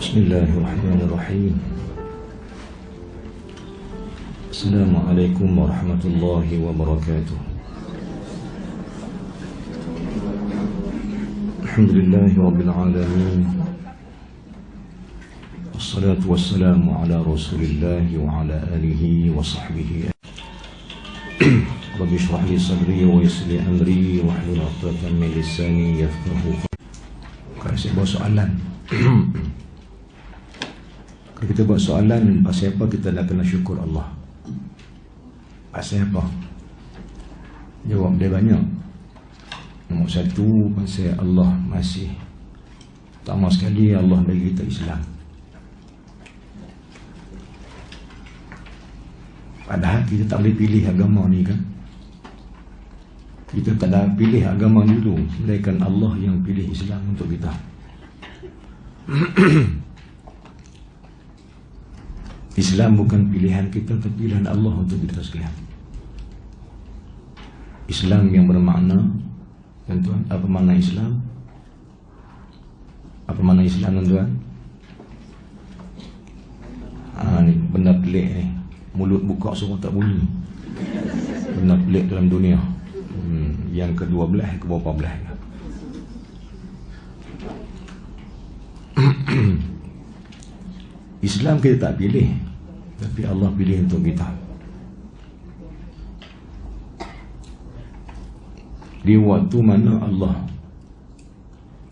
Bismillahirrahmanirrahim. Assalamualaikum warahmatullahi wabarakatuh. Alhamdulillahi rabbil alamin. Wassalatu wassalamu ala rasulillahi wa ala alihi wa sahbihi. Rabbi shrah li sadri wa yassir li amri wahlul 'uqdatam min lisani yafqahu qawli. Kalau saya bawa soalan, kalau kita buat soalan, pasal apa kita nak kena syukur Allah? Pasal apa? Jawab dia banyak. Nombor satu, pasal Allah masih pertama sekali Allah bagi kita Islam. Padahal kita tak boleh pilih agama ni kan. Kita tak ada pilih agama dulu, melainkan Allah yang pilih Islam untuk kita. Islam bukan pilihan kita, tapi pilihan Allah untuk kita sekalian. Islam yang bermakna, tuan-tuan, apa makna Islam? Apa makna Islam, tuan-tuan? Ni benda pelik ni. Mulut buka semua tak bunyi. Benda pelik dalam dunia. Yang kedua belah, ke berapa belah? Islam kita tak pilih, tapi Allah pilih untuk kita. Di waktu mana Allah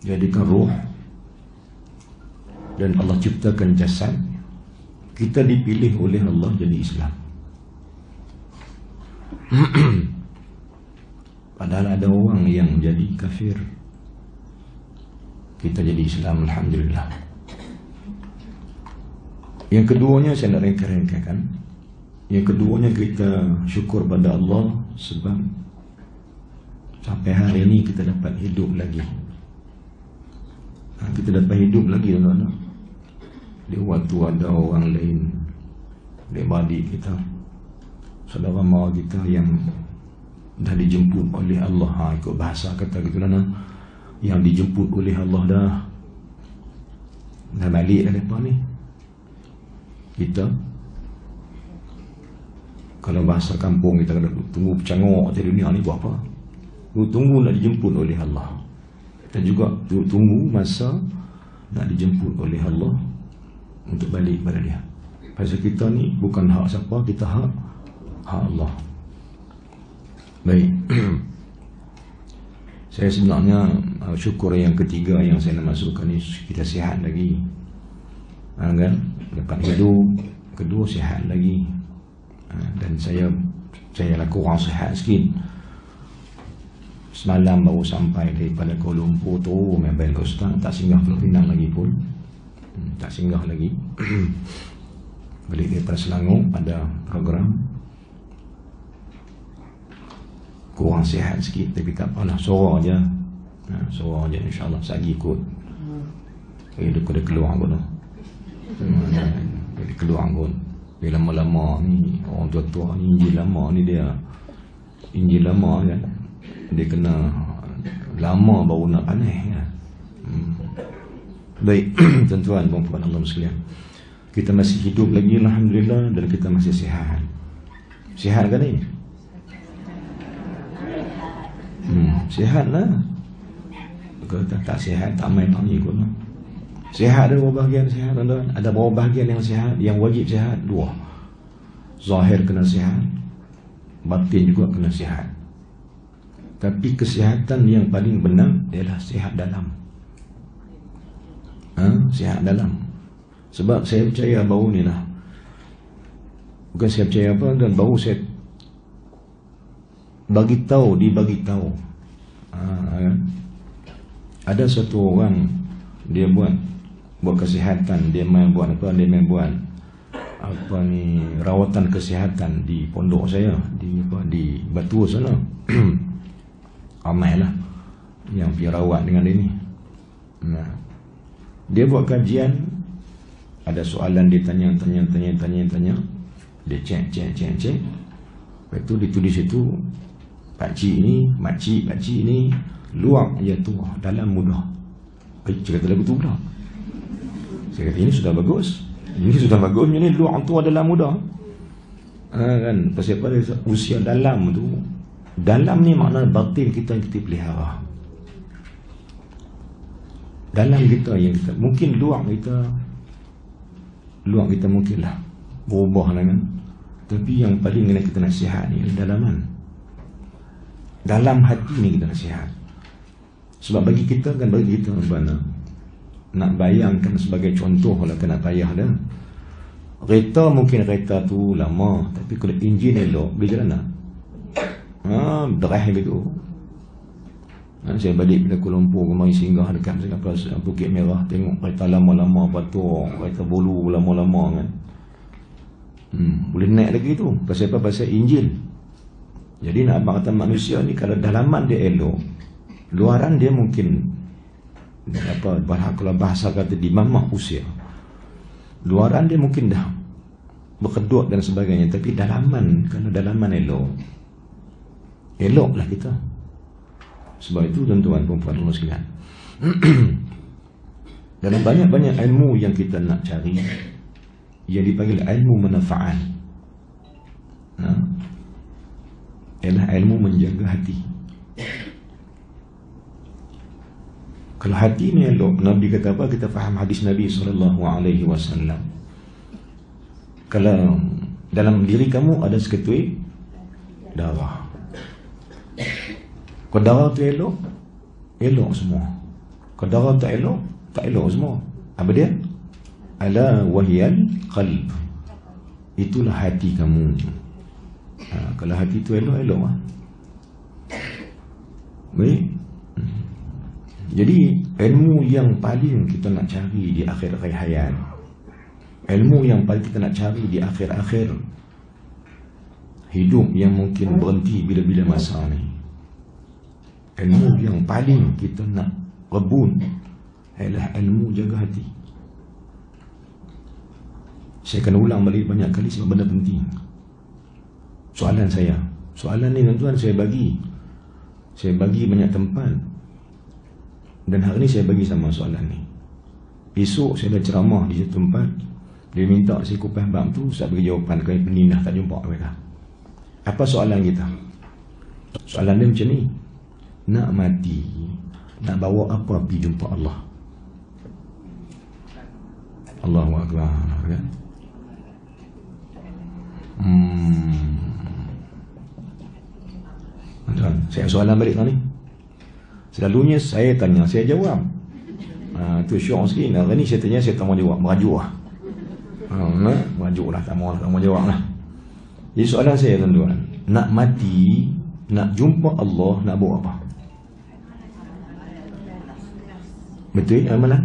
jadikan roh dan Allah ciptakan jasad, kita dipilih oleh Allah jadi Islam. Padahal ada orang yang jadi kafir, kita jadi Islam, alhamdulillah. Yang keduanya saya nak rengkar-rengkarkan. Yang keduanya kita syukur pada Allah sebab sampai hari ini kita dapat hidup lagi. Kita dapat hidup lagi, tuan-tuan. Di waktu ada orang lain, adik kita, saudara mara kita yang dah dijemput oleh Allah. Ikut bahasa kata gitu lah, yang dijemput oleh Allah dah balik dah lepas ni. Kita kalau bahasa kampung kita kena tunggu pecangok di dunia ni buat apa? Tunggu nak dijemput oleh Allah. Kita juga tunggu masa nak dijemput oleh Allah untuk balik pada dia. Pasal kita ni bukan hak siapa, kita hak Allah. Baik. Saya sebenarnya syukur yang ketiga yang saya nak masukkan ni, kita sihat lagi. Kan? Dapat hidup. Kedua, sihat lagi. Dan saya lah kurang sihat sikit. Semalam baru sampai daripada Kuala Lumpur tu, main-main ke Ustaz, tak singgah Pulau Pinang lagi pun. Tak singgah lagi. Balik daripada Selangor, ada program. Kurang sihat sikit, tapi tak apalah, sorang je. Sorang je, insyaAllah sagi ikut. Dia keluar pun tu. Dia keluar pun. Dia lama-lama ni, orang tua-tua ni, Injil lama ni dia. Injil lama kan, dia kena lama baru nak panas kan. Baik, tuan-tuan, puan-puan Allah sekalian, kita masih hidup lagi, alhamdulillah, dan kita masih sihat. Sihat kan ni? Sihat lah. Kalau tak sihat, tak main tak ikut lah. Sihat ada berapa bahagian sihat, tuan-tuan? Ada berapa bahagian yang sihat? Yang wajib sihat, 2. Zahir kena sihat, batin juga kena sihat. Tapi kesihatan yang paling benar ialah sihat dalam. Sihat dalam. Sebab saya percaya baru ni lah, bukan saya percaya apa, dan baru saya dibagi tahu. Ada satu orang, dia buat kesihatan, dia main buat rawatan kesihatan di pondok saya di Batu sana. Ramai lah yang pergi rawat dengan dia ni. Dia buat kajian, ada soalan dia tanya. Dia cek. Lepas tu ditulis itu, pakcik ni, makcik ni, luar ya tu, dalam mudah. Cerita lagu tu pula. Saya kata ini sudah bagus. Ini sudah bagus. Ini luar tua dalam muda. Kan? Pasal pada usia dalam tu. Dalam ni makna batin kita yang kita pelihara. Dalam kita yang kita, mungkin luar kita mungkinlah berubah lah kan. Tapi yang paling kena kita nasihat ni dalaman. Dalam hati ni kita nasihat. Sebab bagi kita mana nak bayangkan sebagai contoh kalau kena payah dah. Kereta mungkin kereta tu lama, tapi kalau enjin elok, boleh jalan tak? Derah begitu. Saya balik dari Kuala Lumpur, kemari singgah dekat Bukit Merah, tengok kereta lama-lama, patung, kereta bolu lama-lama kan. Boleh naik lagi tu. Pasal apa? Pasal enjin. Jadi nak abang kata manusia ni kalau dalaman dia elok, luaran dia mungkin kalau bahasa kata di mamak usia, luaran dia mungkin dah berkedut dan sebagainya, tapi dalaman, kalau dalaman eloklah kita. Sebab itu tuan-tuan perempuan sekalian, dalam banyak-banyak ilmu yang kita nak cari yang dipanggil ilmu manfaat, ialah ilmu menjaga hati. Kalau hati ni elok, Nabi kata apa? Kita faham hadis Nabi SAW. Kalau dalam diri kamu ada seketui darah, kalau darah tu elok, elok semua. Kalau darah tak elok, tak elok semua. Apa dia? Ala wahyal qalb. Itulah hati kamu. Kalau hati tu elok, elok lah. Baik. Jadi ilmu yang paling kita nak cari di akhir hayat, ilmu yang paling kita nak cari di akhir-akhir hidup yang mungkin berhenti bila-bila masa ni, ilmu yang paling kita nak rebun ialah ilmu jaga hati. Saya akan ulang balik banyak kali sebab benda penting. Soalan ni tuan-tuan saya bagi banyak tempat. Dan hari ni saya bagi sama soalan ni. Esok saya dah ceramah di satu tempat, dia minta saya kupas bab tu, saya bagi jawapan. Kali penindah tak jumpa mereka. Apa soalan kita? Soalan dia macam ni, nak mati, nak bawa apa pergi jumpa Allah? Allahu Akbar kan? Saya soalan balik tadi. Selalunya saya tanya, saya jawab. Tu syok sikit. Hari ni saya tanya, saya tak mau jawab. Merajuk lah. Merajuk lah, tak mau jawab lah. Jadi soalan saya tuan-tuan, nak mati, nak jumpa Allah, nak buat apa? Betul amalan?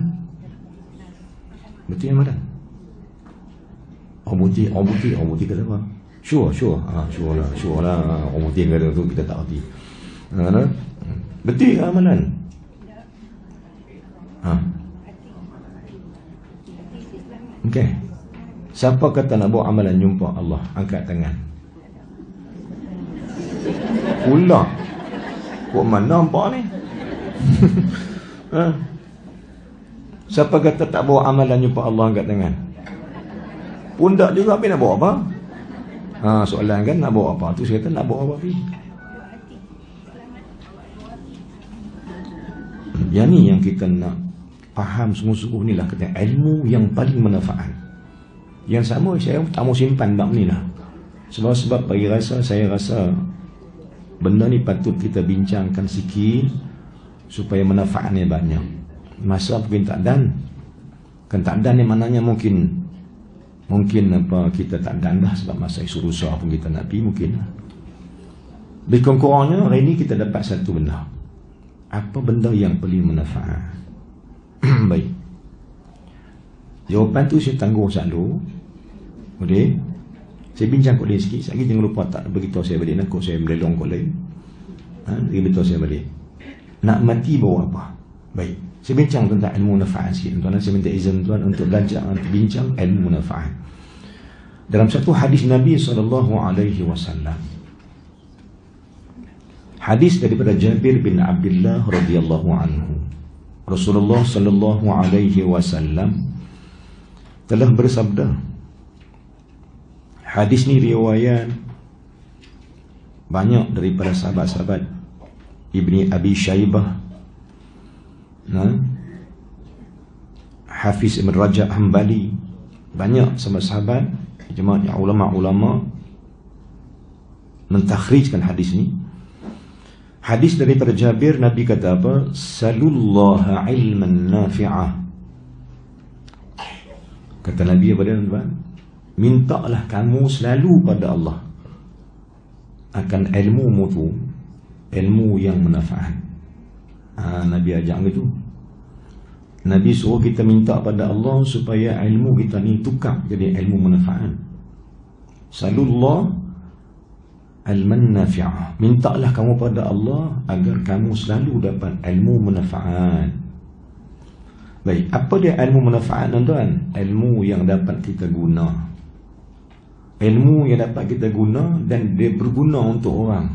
Betul amalan? Orang putih kata apa? Sure lah. Orang putih kata tu kita tak hati. Betul ke amalan? Okey. Siapa kata nak buat amalan jumpa Allah? Angkat tangan. Pula. Kok mana nampak ni? Siapa kata tak buat amalan jumpa Allah? Angkat tangan. Pundak juga habis nak buat apa? Soalan kan nak buat apa? Tu saya kata nak buat apa habis? Yang ni yang kita nak faham sungguh-sungguh ni lah, kata ilmu yang paling manfaat. Yang sama saya tak mau simpan bab ni lah. Sebab saya rasa benda ni patut kita bincangkan sikit supaya manfaatnya banyak. Masa mungkin tak dan. Kan tak dan ni maknanya mungkin apa kita tak dan dah sebab masa isu rusak pun kita nak pergi mungkin. Lebih kurangnya hari ni kita dapat satu benda. Apa benda yang paling manfaat? Baik. Jawapan tu saya tangguh selalu. Boleh? Saya bincang kot lain sikit. Sekali jangan lupa tak beritahu saya balik. Nak saya melelong kot lain. Beritahu saya balik. Nak mati bawa apa? Baik. Saya bincang tentang ilmu manfaat sikit. Tuan-tuan, saya minta izin tuan untuk belajar, untuk bincang ilmu manfaat. Dalam satu hadis Nabi SAW, hadis daripada Jabir bin Abdullah radhiyallahu anhu, Rasulullah sallallahu alaihi wasallam telah bersabda. Hadis ni riwayat banyak daripada sahabat-sahabat Ibni Abi Syaibah, Hafiz Ibn Rajab Hanbali, banyak sahabat-sahabat, jemaah ulama-ulama mentakhrijkan hadis ni. Hadis daripada Jabir, Nabi kata apa? Salullaha ilman nafi'ah. Kata Nabi apa dia, tuan? Mintalah kamu selalu pada Allah akan ilmu tu, ilmu yang manfaat. Nabi ajak gitu. Nabi suruh kita minta pada Allah supaya ilmu kita ni tukar jadi ilmu manfaat. Salullah ilman nafi'ah. Mintalah kamu pada Allah agar kamu selalu dapat ilmu manfaat. Baik, apa dia ilmu manfaat, tuan-tuan? Ilmu yang dapat kita guna. Ilmu yang dapat kita guna dan dia berguna untuk orang.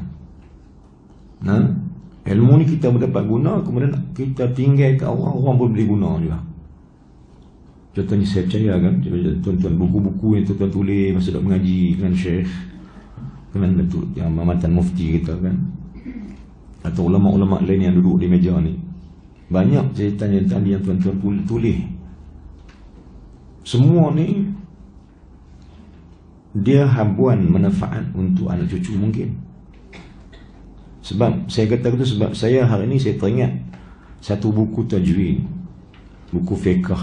Ilmu ni kita dapat guna, kemudian kita tinggal ke orang, orang pun boleh guna juga. Contohnya saya percaya kan, tuan-tuan, buku-buku yang tuan-tuan tulis masa dok mengaji dengan syekh, dengan betul yang mantan mufti kita kan, atau ulama-ulama lain yang duduk di meja ni, banyak cerita-cerita yang tuan-tuan tulis. Semua ni dia habuan manfaat untuk anak cucu mungkin. Sebab saya kata itu sebab saya hari ni saya teringat satu buku tajwid, buku fiqh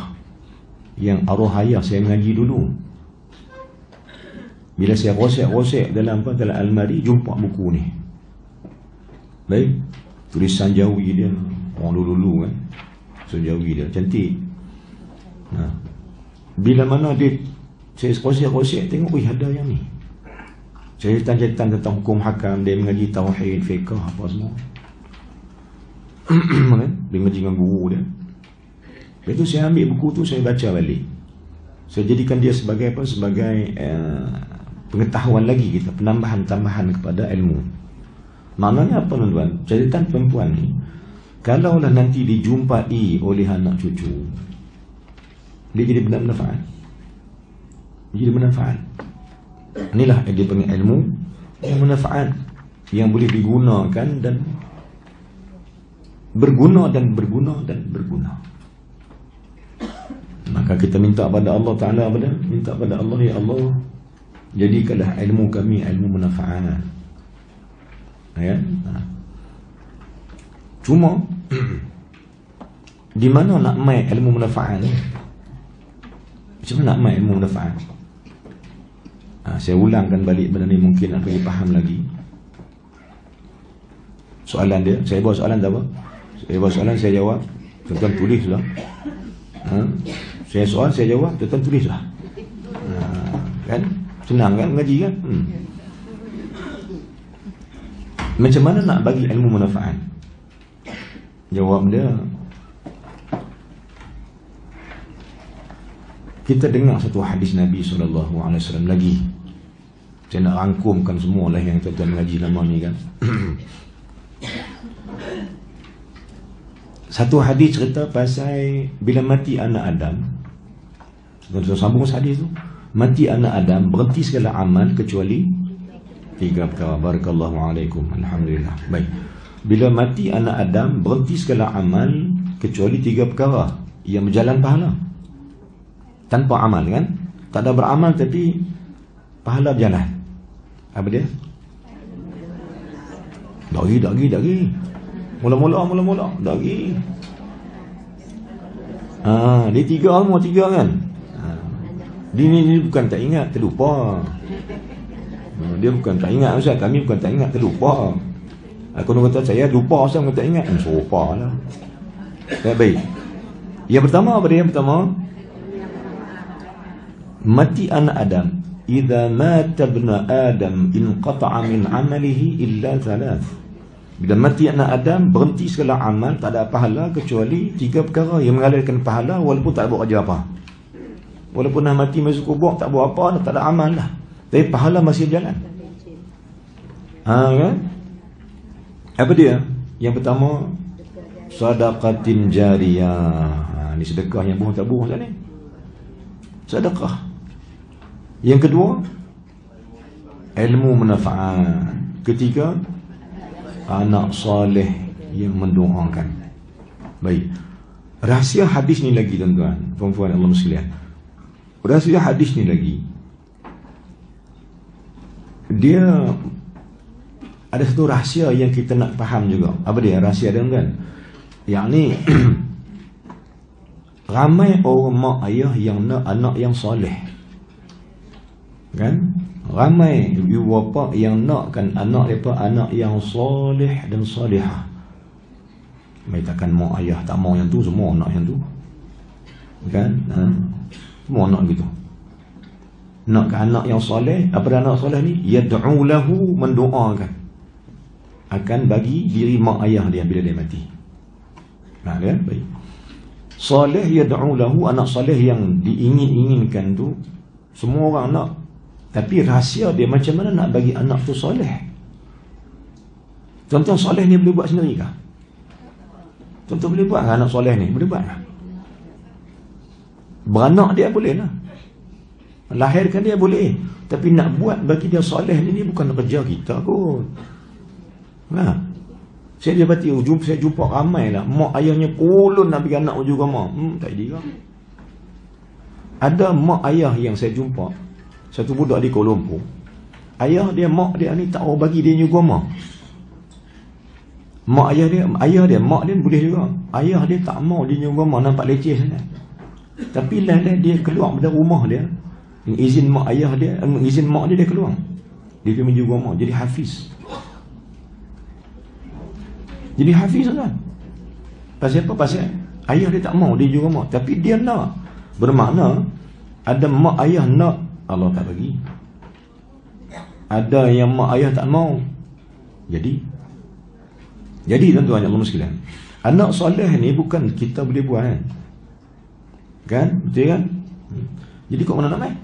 yang arwah ayah saya mengaji dulu. Bila saya rosek dalam almari, jumpa buku ni. Baik, tulisan Jawi dia, orang dulu kan, so Jawi dia cantik. Bila mana dia, saya rosek tengok, ada yang ni cerita-cerita tentang hukum hakam, dia mengaji tauhid, fiqh, apa semua. Dia mengaji dengan guru dia. Lepas tu saya ambil buku tu, saya baca balik. Saya jadikan dia sebagai apa? Sebagai pengetahuan lagi kita, penambahan-tambahan kepada ilmu. Maknanya apa, tuan-tuan? Cerita perempuan ni, kalaulah nanti dijumpai oleh anak cucu, dia jadi bermanfaat. Jadi bermanfaat. Inilah yang dipanggil ilmu yang manfaat, yang boleh digunakan dan berguna dan berguna dan berguna. Maka kita minta pada Allah Ta'ala, minta pada Allah, ya Allah, jadikanlah ilmu kami ilmu manfaat. Ya? Cuma di mana nak main ilmu manfaat ni? Macam mana nak main ilmu manfaat? Saya ulangkan balik benda ni, mungkin nak bagi faham lagi. Soalan dia, saya bawa soalan tak apa? Saya bawa soalan, saya jawab, tuan-tuan tulis lah. Saya soal, saya jawab, tuan-tuan tulis lah. Kan? Senang kan mengaji kan? Macam mana nak bagi ilmu manfaat? Jawab dia, kita dengar satu hadis Nabi SAW lagi. Saya nak rangkumkan semua lah yang tuan-tuan mengaji lama ni kan. Satu hadis cerita pasal bila mati anak Adam. Tuan-tuan sambung hadis tu. Mati anak Adam, berhenti segala amal kecuali 3 perkara. Barakallahu alaikum. Alhamdulillah. Baik. Bila mati anak Adam, berhenti segala amal kecuali 3 perkara yang berjalan pahala. Tanpa amal kan? Tak ada beramal tapi pahala berjalan. Apa dia? Dagi. Mula-mula dagi. Dia 3 semua 3 kan? Dia ni bukan tak ingat, terlupa. Dia bukan tak ingat, Ustaz. Kami bukan tak ingat, terlupa. Aku nak kata saya lupa, Ustaz, bukan tak ingat. Sopa lah. Baik. Yang pertama apa dia? Yang pertama, mati anak Adam. Idza mata ibnu Adam inqata'a min 'amalihi illa 3. Bila mati anak Adam, berhenti segala amal, tak ada pahala kecuali 3 perkara yang mengalirkan pahala walaupun tak buat kerja apa. Walaupun dah mati masuk kubur, tak buat apa, tak ada amal lah, tapi pahala masih jalan. Kan? Apa dia? Yang pertama, sedaqatin jariyah. Ni sedekah yang bohong tak bohong ni. sedekah. Yang kedua, ilmu manfaat. Ketiga, anak soleh yang mendoakan. Baik. Rahsia hadis ni lagi tuan-tuan, puan-puan Allah sekalian. Rahsia hadis ni lagi, dia ada satu rahsia yang kita nak faham juga. Apa dia rahsia dia kan? Yang ni ramai orang mak ayah yang nak anak yang soleh, kan? Ramai ibu bapa yang nakkan anak mereka anak yang soleh dan solehah. Mereka takkan mak ayah tak mau yang tu, semua anak yang tu, kan? Semua anak gitu. Nakkan anak yang soleh. Apa dia anak soleh ni? Yad'u lahu, mendoakan akan bagi diri mak ayah dia bila dia mati. Kan? Baik. Soleh yad'u lahu, anak soleh yang diingin-inginkan tu semua orang nak. Tapi rahsia dia macam mana nak bagi anak tu soleh. Tuan-tuan, soleh ni boleh buat sendiri kah? Tuan-tuan boleh buat kah anak soleh ni? Boleh buat kah? Beranak dia boleh lah, lahirkan dia boleh. Tapi nak buat bagi dia soleh ni bukan kerja kita kot. Saya jumpa ramai lah mak ayahnya kulun nak bagi anak uju agama. Tak ada lah. Ada mak ayah yang saya jumpa, satu budak di Kuala Lumpur, ayah dia, mak dia ni tak mau bagi dia uju agama. Mak ayah dia, mak dia boleh juga. Ayah dia tak mau dia uju agama, nampak leceh sangat. Tapi lah dia keluar dari rumah dia, izin mak ayah dia, izin mak dia keluar. Dia pergi uju agama, jadi hafiz. Jadi hafiz kan? Pasal apa? Pasal ayah dia tak mau dia uju agama, tapi dia nak. Bermakna ada mak ayah nak, Allah tak bagi. Ada yang mak ayah tak mau. Jadi tuan-tuan Allah sekalian, anak soleh ni bukan kita boleh buat kan? Kan? Betul kan? Jadi kau mana nak main?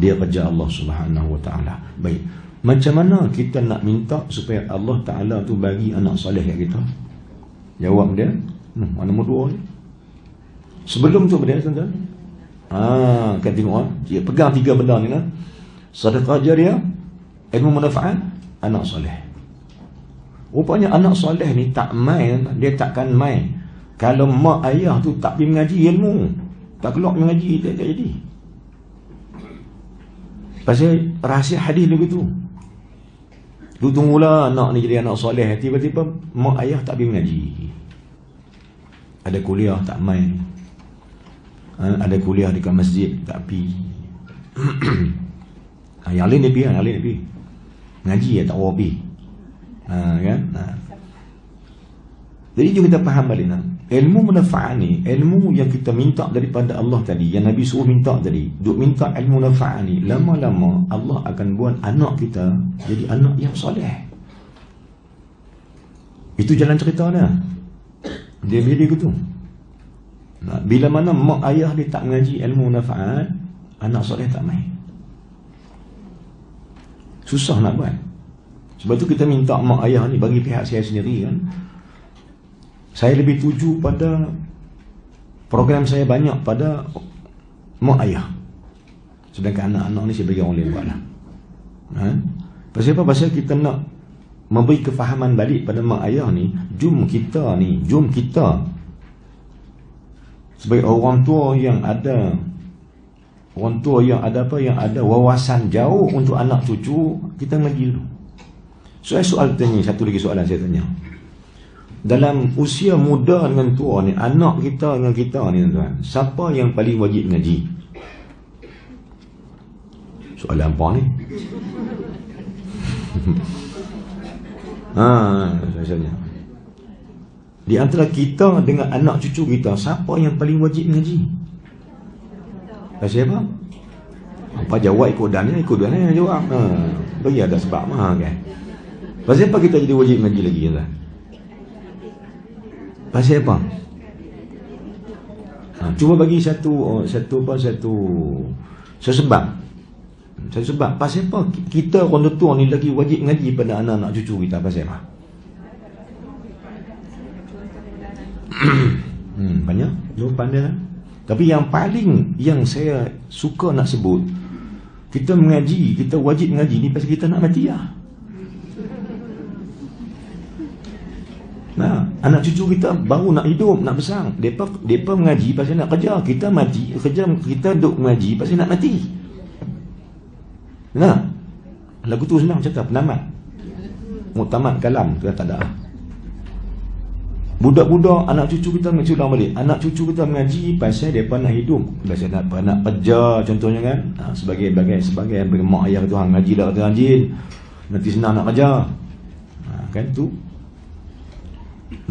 Dia kerja Allah Subhanahu Wa Taala. Baik. Macam mana kita nak minta supaya Allah Ta'ala tu bagi anak soleh kat kita? Jawab dia, mana nombor 2 ni? Sebelum tu dia tuan-tuan, kan tengok dia pegang 3 benda ni lah. Sedekah jariah, ilmu manfaat, anak soleh. Rupanya anak soleh ni tak main, dia takkan main kalau mak ayah tu tak pergi mengaji ilmu, tak keluar mengaji, tak jadi. Pasal rahsia hadis dia begitu. Lu tunggulah anak ni jadi anak soleh, tiba-tiba mak ayah tak pergi mengaji. Ada kuliah tak main, ada kuliah dekat masjid tak pergi. Yang lain dia pergi, yang lain dia pergi ngaji, ya tak pergi. Kan? Jadi jom kita faham balik nak. Ilmu manfaat ni, ilmu yang kita minta daripada Allah tadi, yang Nabi suruh minta tadi, duk minta ilmu manfaat ni, lama-lama Allah akan buat anak kita jadi anak yang soleh. Itu jalan cerita dia. Dia jadi gitu. Bila mana mak ayah dia tak mengaji ilmu manfaat, anak soleh tak main. Susah nak buat. Sebab tu kita minta mak ayah ni, bagi pihak saya sendiri kan, saya lebih tuju pada program saya banyak pada mak ayah. Sedangkan anak-anak ni saya bagi orang lain buat lah. Pasal apa? Pasal kita nak memberi kefahaman balik pada mak ayah ni. Jom kita sebagai orang tua yang ada apa, yang ada wawasan jauh untuk anak cucu, kita ngaji dulu. Soal tanya, satu lagi soalan saya tanya. Dalam usia muda dengan tua ni, anak kita dengan kita ni tuan-tuan, siapa yang paling wajib ngaji? Soalan apa ni? Rasanya di antara kita dengan anak cucu kita, siapa yang paling wajib ngaji? Siapa? Apa jawab ikut dan ni jawab. Bagi ada sebab kan. Pasal apa kita jadi wajib ngaji lagi tuan? Pasal apa? Cuba bagi satu sebab. Satu sebab. Pasal apa kita orang tua ni lagi wajib ngaji pada anak-anak cucu kita? Pasal apa? Banyak jawapan dia. Tapi yang paling yang saya suka nak sebut, kita mengaji, kita wajib mengaji ni pasal kita nak mati lah. Nah, anak cucu kita baru nak hidup, nak besar. Depa mengaji pasal nak kerja. Kita mati, kita duk mengaji pasal nak mati. Nah, lagu tu senang cakap, penamat. Muktamad kalam, kita tak ada. Budak-budak, anak cucu kita mengaji ulang balik. Anak cucu kita mengaji pasal mereka nak hidup. Pasal nak kerja contohnya kan. Sebagai mak ayah tu hang ngaji dah kata rajin. Nanti senang nak kerja. Kan tu.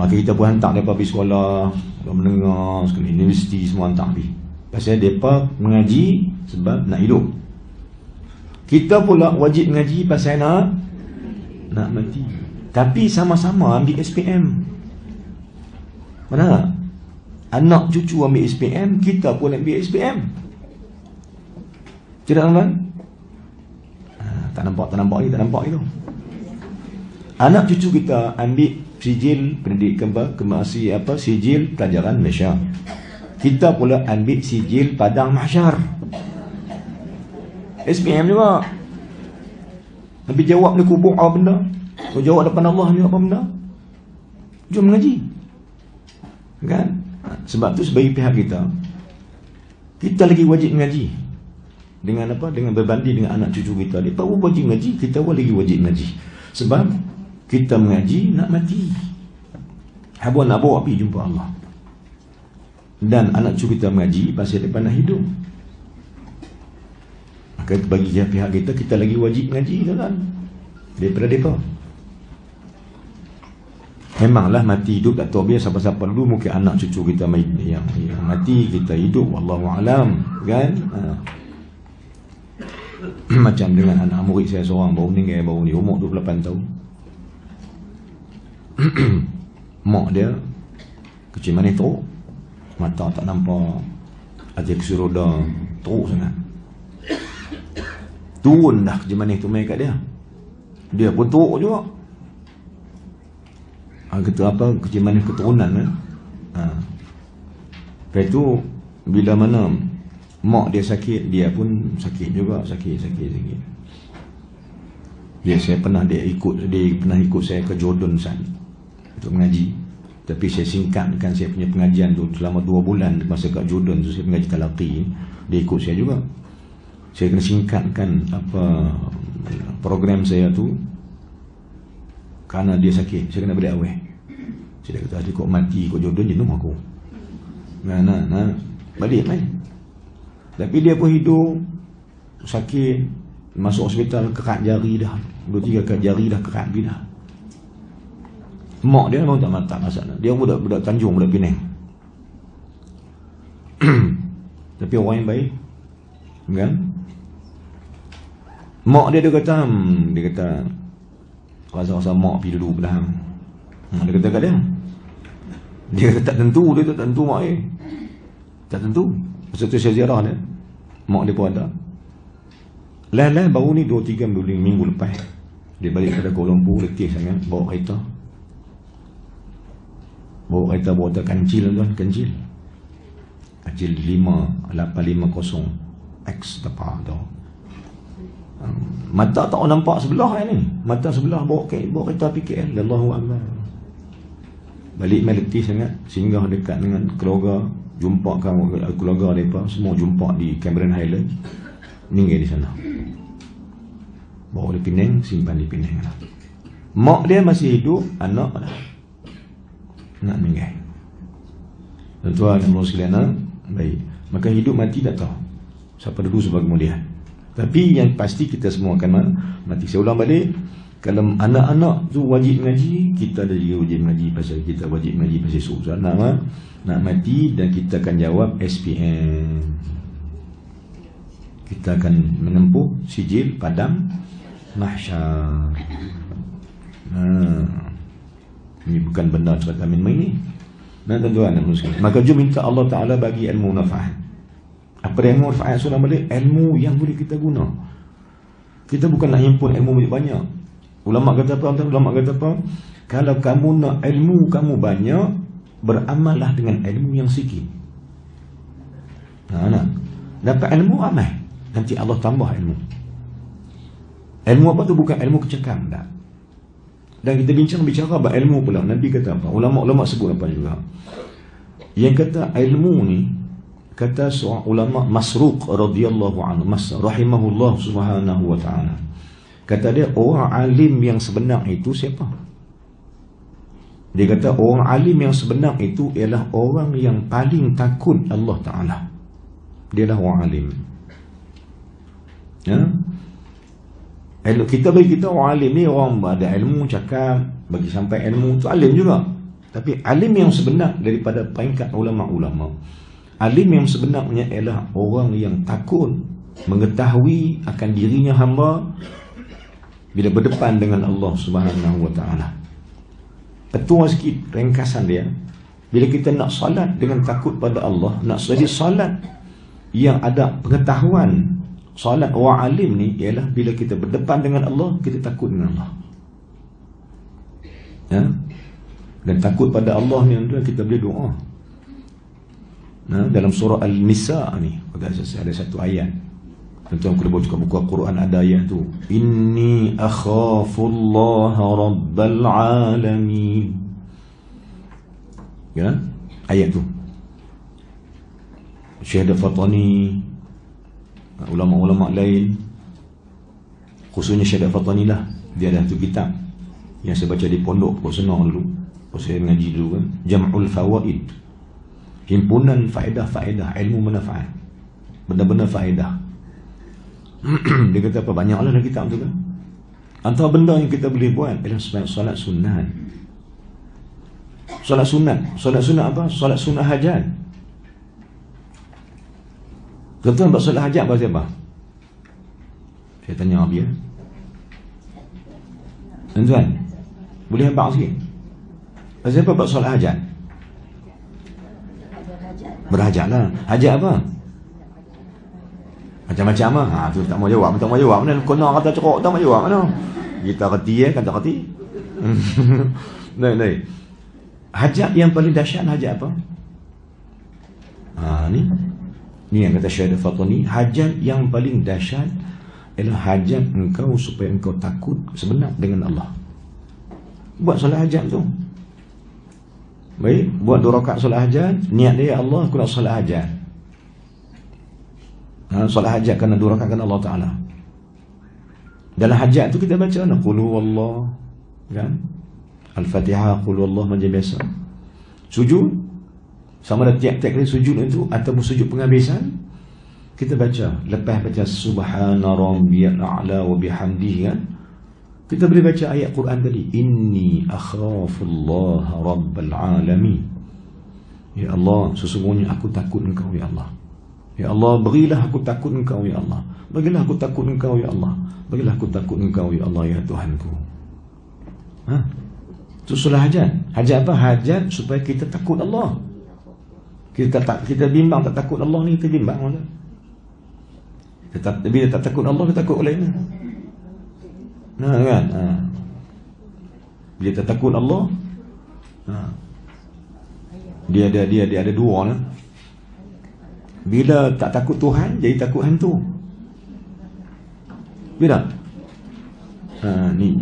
Maka kita pun hantar mereka pergi sekolah, menengah, sekolah universiti, semua hantar pergi. Pasal mereka mengaji sebab nak hidup. Kita pula wajib mengaji pasal nak mati. Tapi sama-sama ambil SPM. Mana? Anak cucu ambil SPM, kita pun ambil SPM. Tidak tuan-tuan? Tak nampak itu. Anak cucu kita ambil sijil pendidikan sijil pelajaran Malaysia. Kita pula ambil sijil Padang Mahsyar. SPM juga. Tapi jawab ni kubur apa benda? Kau jawab depan Allah ni apa benda? Jom mengaji. Kan? Sebab tu sebagai pihak kita lagi wajib mengaji. Dengan apa? Dengan berbanding dengan anak cucu kita. Dia pun wajib mengaji, kita pun lagi wajib mengaji. Sebab kita mengaji nak mati. Habis nak bawa pergi jumpa Allah. Dan anak cucu kita mengaji pasal depan nak hidup. Maka bagi pihak kita lagi wajib mengaji kan? Daripada mereka. Memanglah mati hidup tak tahu biar siapa-siapa dulu. Mungkin anak cucu kita yang mati, kita hidup, wallahualam kan. Macam dengan anak murid saya seorang baru ni umur 28 tahun. Mak dia kecil manis teruk, mata tak nampak, ada kursi roda, teruk sangat. Turun dah kecil manis tu main kat dia pun teruk juga. Kata apa, kecil manis keturunan kan. Lepas tu bila mana mak dia sakit, dia pun sakit juga, sakit. Saya pernah ikut saya ke Jordan untuk mengaji. Tapi saya singkatkan saya punya pengajian tu selama 2 bulan masa kat Jordan tu. Saya mengaji talaqi, dia ikut saya juga. Saya kena singkatkan program saya tu kerana dia sakit. Saya kena balik awal. Saya kata dia kok mati kok Jordan jenuh aku. Nah balik main. Tapi dia pun hidup, sakit, masuk hospital, kerat jari dah 2-3 kerat jari dah kerat dah. Mak dia memang tak masalah. Dia budak Tanjung, budak Penang. Tapi orang yang baik kan. Mak dia kata rasa-rasa mak pergi dulu belakang. Dia kata kat dia kata tak tentu mak dia. Tak tentu. Masa tu saya ziarah dia, mak dia pun ada. Lain baru ni 2-3 minggu lepas dia balik pada Kuala Lumpur, letih sangat, bawa kereta kancil tuan, kancil 5850X tepat tu. Mata tak nampak sebelah ni, mata sebelah bawa kereta PKL. Allahu Akbar. Balik main letih sangat, singgah dekat dengan keluarga, jumpa keluarga mereka, semua jumpa di Cameron Highland, meninggal di sana. Bawa di Penang, simpan di Penang lah. Mak dia masih hidup, anak dah nak meninggal. Tuan-tuan dan puan sekalian, baik. Maka hidup mati tak tahu siapa dulu siapa kemudian. Tapi yang pasti kita semua akan mati. Saya ulang balik, kalau anak-anak tu wajib mengaji, kita ada juga wajib mengaji pasal kita wajib mengaji pasal susah nak mati. Dan kita akan jawab SPM. Kita akan menempuh sijil Padang Mahsyar. Ini bukan benda cerita main-main ni. Tuan-tuan dan muslim, maka jom minta Allah Ta'ala bagi ilmu nafaat. Apa ilmu nafaat? Surah balik, ilmu yang boleh kita guna. Kita bukan nak himpun ilmu banyak. Ulama kata apa? Kalau kamu nak ilmu kamu banyak, beramallah dengan ilmu yang sikit. Nah. Dapat ilmu ramai, nanti Allah tambah ilmu. Ilmu apa tu? Bukan ilmu kecekam, tak. Dan kita bicara ilmu pula. Nabi kata apa? Ulama-ulama sebut apa juga. Yang kata ilmu ni, kata seorang ulama Masruq radhiyallahu anhu, rahimahullah subhanahu wa ta'ala, kata dia, orang alim yang sebenar itu siapa? Dia kata orang alim yang sebenar itu ialah orang yang paling takut Allah Ta'ala. Dia lah orang alim. Ya? Kita bagi kita orang alim ni, orang ada ilmu, cakap, bagi sampai ilmu tu alim juga. Tapi alim yang sebenar daripada peringkat ulama-ulama, alim yang sebenarnya ialah orang yang takut, mengetahui akan dirinya hamba bila berdepan dengan Allah Subhanahu wa ta'ala. Ketua sikit ringkasan dia, bila kita nak salat dengan takut pada Allah, nak jadi salat yang ada pengetahuan, salat orang alim ni ialah bila kita berdepan dengan Allah, kita takut dengan Allah. Ya? Dan takut pada Allah ni kita boleh doa. Dalam surah Al-Nisa ni ada satu ayat. Tuan-tuan kalau buka buku Al-Quran ada ayat tu, inni akhafullaha rabbal alamin. Ya? Ayat tu Syekh Fatani, ulama-ulama lain, khususnya Syekh Fatani lah, dia ada satu kitab yang saya baca di pondok Pokok Senang dulu, saya mengaji dulu kan, Jam'ul Fawaid, himpunan faedah-faedah ilmu manfaat, benda-benda faedah. Dia kata apa, banyaklah dalam kitab tu kan. Antara benda yang kita boleh buat ialah solat sunat. Solat sunat apa? Solat sunat hajat. Tuan-tuan buat solat hajat pasal apa? Saya tanya Abi ya. Tuan-tuan, boleh habaq sikit? Pasal apa buat solat hajat? Berhajat lah. Hajat apa? Macam-macam lah. Tu tak mau jawab. Tak mau jawab mana? Kena kata cerok tak mau jawab mana? Kita reti kata reti. Baik. Hajat yang paling dahsyat hajat apa? Ni yang kata Syekh Fatani, hajat yang paling dahsyat ialah hajat engkau supaya engkau takut sebenar dengan Allah. Buat solat hajat tu. Baik, buat 2 rakaat solat hajat, niat dia, ya Allah, aku nak solat hajat. Solat hajat kerana 2 rakaat kerana Allah Ta'ala. Dalam hajat tu kita baca qul huwallah, kan? Al-Fatihah, qul huwallah macam biasa. Sujud, sama ada tiap-tiap kali sujud itu ataupun sujud penghabisan, kita baca lepas baca subhana rabbiyal a'la wa bihamdihi, kan? Kita boleh baca ayat Quran tadi, inni akhafullaha rabbal alamin. Ya Allah, sesungguhnya aku takut engkau ya Allah. Ya Allah, berilah aku takut engkau ya Allah. Bagilah aku takut engkau ya Allah. Bagilah aku takut engkau ya Allah ya Tuhanku. Itu solat hajat. Hajat apa? Hajat supaya kita takut Allah. Kita bimbang tak takut Allah ni, kita bimbang mana? Bila tak takut Allah, kita takut oleh mana? Kan? Bila tak takut Allah, dia ada 2 lah. Bila tak takut Tuhan, jadi takut hantu. Bila? Ni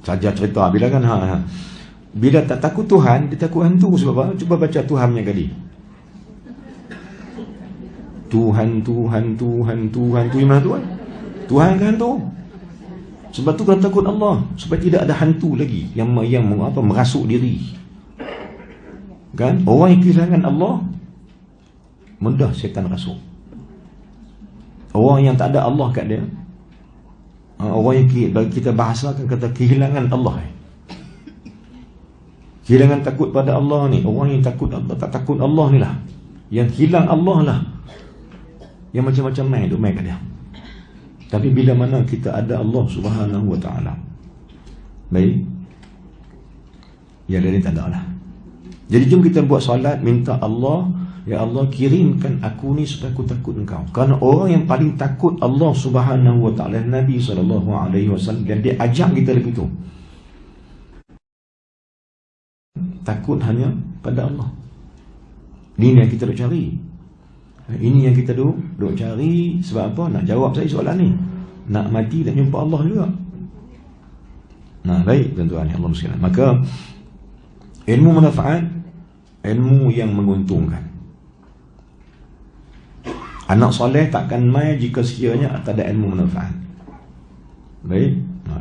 saja cerita. Bila kan? Bila tak takut Tuhan, dia takut hantu. Sebab apa? Cuba baca Tuhannya kali. Tuhan gimana Tuhan? Tuhan kan hantu. Sebab tu kalau takut Allah, supaya tidak ada hantu lagi yang merasuk diri. Kan? Orang yang kehilangan Allah, mudah syaitan rasuk. Orang yang tak ada Allah kat dia, orang yang bagi kita bahasakan kata kehilangan Allah. Kehilangan takut pada Allah ni, orang yang takut Allah, tak takut Allah ni lah, yang hilang Allah lah, yang macam-macam main kat dia. Tapi bila mana kita ada Allah Subhanahu wa ta'ala, baik, yang lain tak ada lah. Jadi jom kita buat solat, minta Allah, ya Allah kirimkan aku ni supaya aku takut engkau. Kerana orang yang paling takut Allah Subhanahu wa ta'ala, Nabi SAW, dan dia ajak kita begitu, takut hanya pada Allah. Ini yang kita nak cari. Ini yang kita duk cari. Sebab apa? Nak jawab saya soalan ni. Nak mati dan jumpa Allah juga. Nah, baik tuan-tuan Allah sekalian. Maka ilmu manfaat, ilmu yang menguntungkan. Anak soleh takkan mai jika sekiranya tak ada ilmu manfaat. Baik,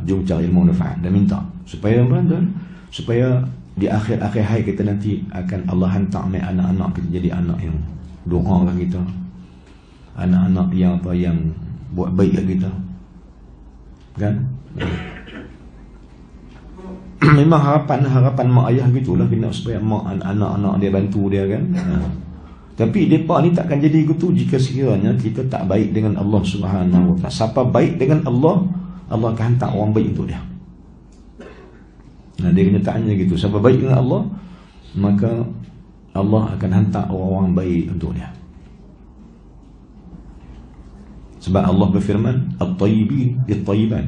jom cari ilmu manfaat dan minta supaya apa tuan? Supaya di akhir-akhir hayat kita nanti akan Allah hantar mai anak-anak kita jadi anak yang doa kat kita. Anak-anak yang apa yang buat baik kat kita. Kan? Memang harapan mak ayah gitulah, kena supaya mak anak-anak dia bantu dia kan. Tapi depa ni takkan jadi gitu jika sekiranya kita tak baik dengan Allah Subhanahu wa taala. Siapa baik dengan Allah, Allah akan hantar orang baik untuk dia. Nah, dia kenyataannya gitu. Siapa baik dengan Allah, maka Allah akan hantar orang-orang baik untuk dia. Sebab Allah berfirman, at-tayyibin lit-tayyibat.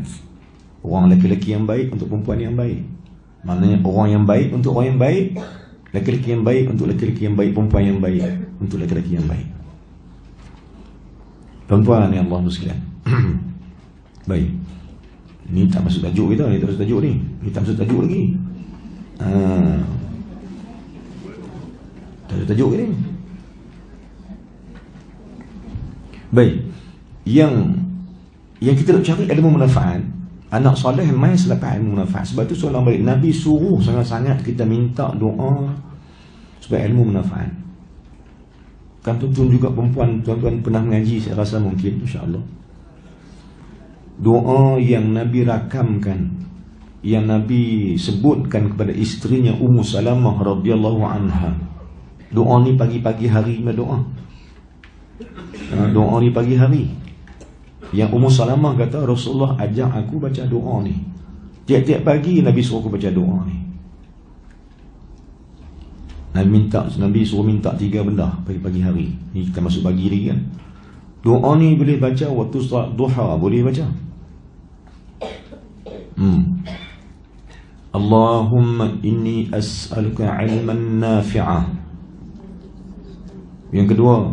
Orang lelaki yang baik untuk perempuan yang baik. Maknanya orang yang baik untuk orang yang baik, lelaki yang baik untuk lelaki yang baik, perempuan yang baik untuk lelaki yang baik. Tuan-tuan yang Allah sekalian. Baik. Ni tak masuk tajuk kita, ni tak masuk tajuk ni. Ni tak masuk tajuk lagi. Tak masuk tajuk ni. Baik. Yang kita nak cari ilmu manfaat. Anak soleh mai selepas ilmu manfaat. Sebab tu soalan balik, Nabi suruh sangat-sangat kita minta doa supaya ilmu manfaat. Kan tuan-tuan juga perempuan, tuan-tuan pernah mengaji, saya rasa mungkin insya-Allah. Doa yang Nabi rakamkan, yang Nabi sebutkan kepada isterinya Ummu Salamah radhiyallahu anha. Doa ni pagi-pagi hari doa. Doa ni pagi hari. Yang Ummu Salamah kata, Rasulullah ajak aku baca doa ni. Tiap-tiap pagi Nabi suruh aku baca doa ni. Nabi suruh minta 3 benda pagi-pagi hari. Ni kita masuk pagi lagi kan. Doa ni boleh baca waktu salat duha, boleh baca. Allahumma inni as'aluka ilman nafi'ah. Yang kedua,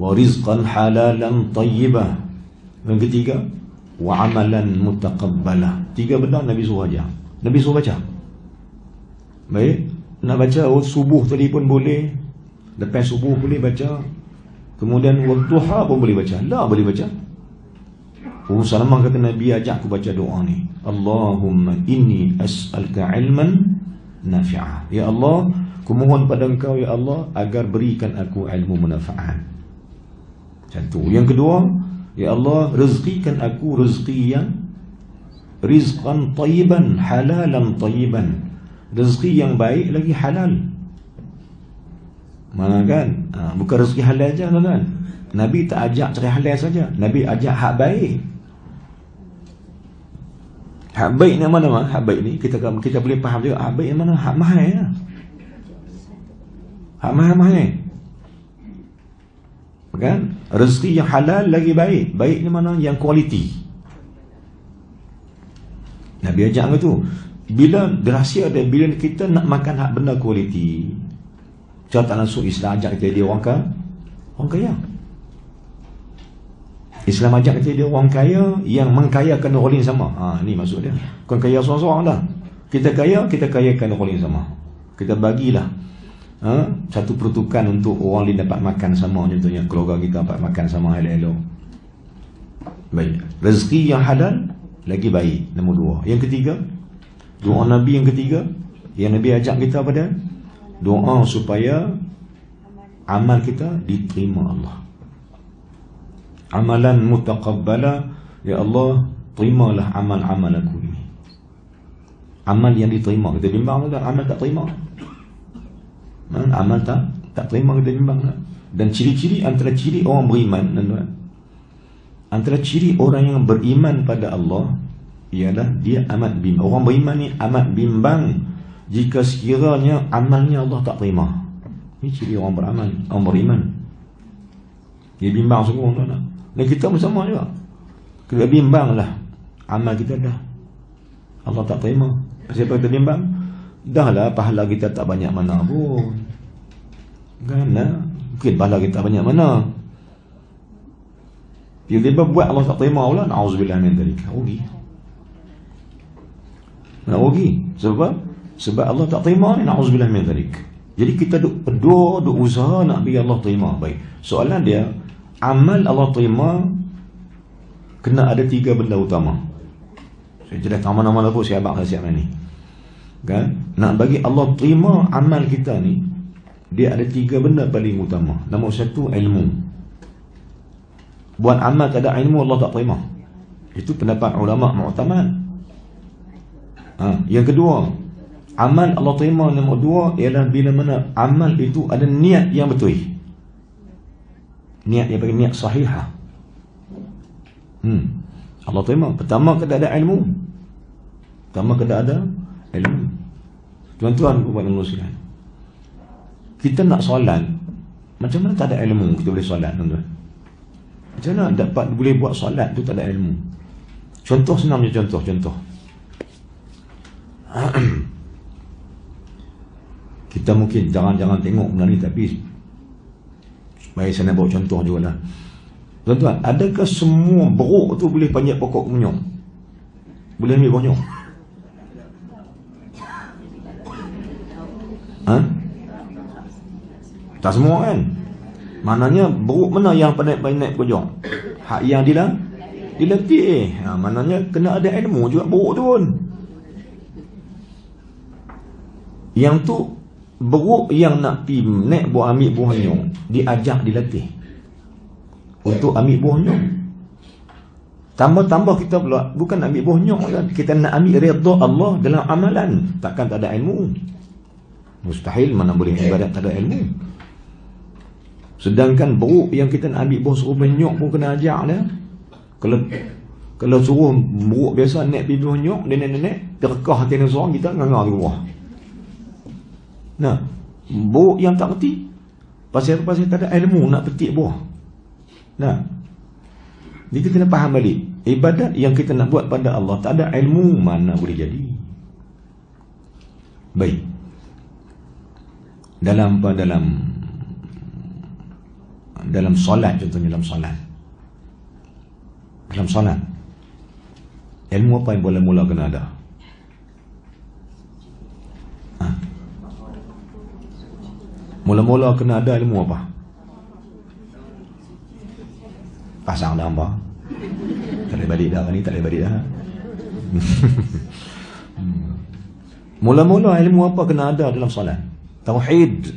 wa rizqan halalan tayyibah. Yang ketiga, wa amalan mutaqabbalah. 3 benda Nabi suruh ajar. Nabi suruh baca. Baik, nak baca subuh tadi pun boleh. Lepas subuh boleh baca. Kemudian duha pun boleh baca. La boleh baca. Ummu Salamah kata Nabi ajak aku baca doa ni. Allahumma inni as'aluka ilman nafi'ah. Ya Allah, aku mohon pada Engkau ya Allah agar berikan aku ilmu manfaat. Satu. Yang kedua, ya Allah, rezekikan aku rezeki yang rizqan tayyiban, halalan tayyiban. Rezeki yang baik lagi halal. Mana kan? Bukan rezeki halal saja tuan-tuan. Nabi tak ajak cari halal saja. Nabi ajak hak baik. Hak baik ni mana? Hak baik ni kita boleh faham juga. Hak baik mana? Hak mahal ya. Hak mahal. Kan? Rezeki yang halal lagi baik. Baik ni mana? Yang kualiti. Nabi ajak ke tu. Bila rahsia dia, bila kita nak makan hak benda kualiti, cara tak langsung Islam ajak kita dia orang kaya. Islam ajak kita dia orang kaya yang mengkayakan orang lain sama. Ni maksud dia. Bukan kaya seorang-seorang dah. Kita kayakan orang lain sama. Kita bagilah satu peruntukan untuk orang lain dapat makan sama, contohnya keluarga kita dapat makan sama elok-elok. Baik. Rezeki yang halal lagi baik. Nombor 2. Yang ketiga, doa Nabi yang ketiga, yang Nabi ajak kita pada doa supaya amal kita diterima Allah. Amalan mutaqabbala, ya Allah, terimalah amal-amal aku ini. Amal yang diterima. Kita bimbang tak? Amal tak terima. Amal tak terima, kita bimbang tak? Dan ciri-ciri, antara ciri orang beriman, tuan-tuan, antara ciri orang yang beriman pada Allah ialah dia amat bimbang. Orang beriman ni amat bimbang jika sekiranya amalnya Allah tak terima. Ini ciri orang beramal, orang beriman. Dia bimbang sungguh tuan-tuan. Dan kita pun sama juga. Kita bimbang lah amal kita dah Allah tak terima. Siapa kita bimbang? Dah lah pahala kita tak banyak mana pun. Kan? Mungkin pahala kita banyak mana. Tiba-tiba buat Allah tak terima pula, na'udzubillah min dzalik. Rugi. Sebab Allah tak terima ni, na'udzubillah min dzalik. Jadi kita duk usaha nak bagi Allah terima. Baik. Soalan dia, amal Allah terima kena ada 3 benda utama. Saya jelas nama-nama pun saya abang siap ni. Kan? Nak bagi Allah terima amal kita ni, dia ada 3 benda paling utama. Nombor 1, ilmu. Buat amal tak ada ilmu, Allah tak terima. Itu pendapat ulama mu'tamad. Yang kedua, amal Allah terima nombor 2 ialah bila mana amal itu ada niat yang betul. Niat yang niat sahihah. Allah terima. Pertama kena ada ilmu. Tuan-tuan buat sekalian, kita nak solat, macam mana tak ada ilmu kita boleh solat, tuan-tuan? Macam mana dapat boleh buat solat tu tak ada ilmu? Contoh senang je, contoh. Kita mungkin jangan tengok benda ni, tapi baik saya nak bawa contoh jugalah. Tuan-tuan, adakah semua beruk tu boleh panjat pokok kemunyong? Boleh ambil buah nyong? Tak semua kan? Maknanya beruk mana yang pandai-pandai pojok? Hak yang dilatih. Maknanya kena ada ilmu juga beruk tu pun. Yang tu beruk yang nak pergi naik buat ambil buah nyong, diajak dilatih untuk ambil buah nyong. Tambah-tambah kita pula bukan ambil buah nyong kan? Kita nak ambil redha Allah dalam amalan. Takkan tak ada ilmu? Mustahil, mana boleh ibadat tak ada ilmu. Sedangkan beruk yang kita nak ambil buah suruh menyok pun kena ajak dia. Kalau suruh beruk biasa naik pergi buah nyok, dia naik terkah hati dia seorang, kita ngangar di bawah. Nah, beruk yang tak reti pasal tak ada ilmu nak petik buah. Nah, jadi kita kena faham balik, ibadat yang kita nak buat pada Allah tak ada ilmu, mana boleh jadi. Baik. Dalam solat, contohnya dalam solat ilmu apa yang mula-mula kena ada? Mula-mula kena ada ilmu apa? Pasang dah hamba. Tak boleh balik dah ni, tak boleh balik dah. Mula-mula ilmu apa kena ada dalam solat? Tauhid.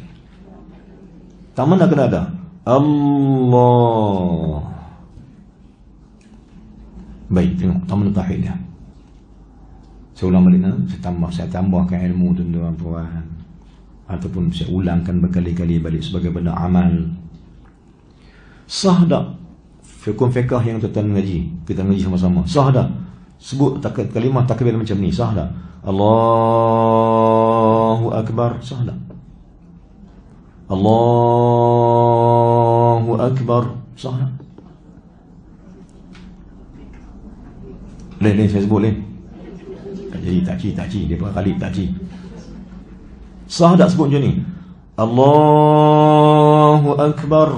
Tak mana kena ada? Allah. Baik, tengok taman tauhid dia. Saya ulang balik, saya tambahkan ilmu tuan-tuan puan, ataupun saya ulangkan berkali-kali balik sebagai benda amal. Sah tak hukum fiqh yang tuan-tuan mengaji? Kita mengaji sama-sama. Sah tak sebut kalimah takbir macam ni? Sah tak? Allahu Akbar. Sah tak? Allahu Akbar. Sah tak? Boleh saya sebut boleh? Tak jadi, tak ci. Dia berapa kali tak ci. Sah tak sebut macam ni? Allahu Akbar.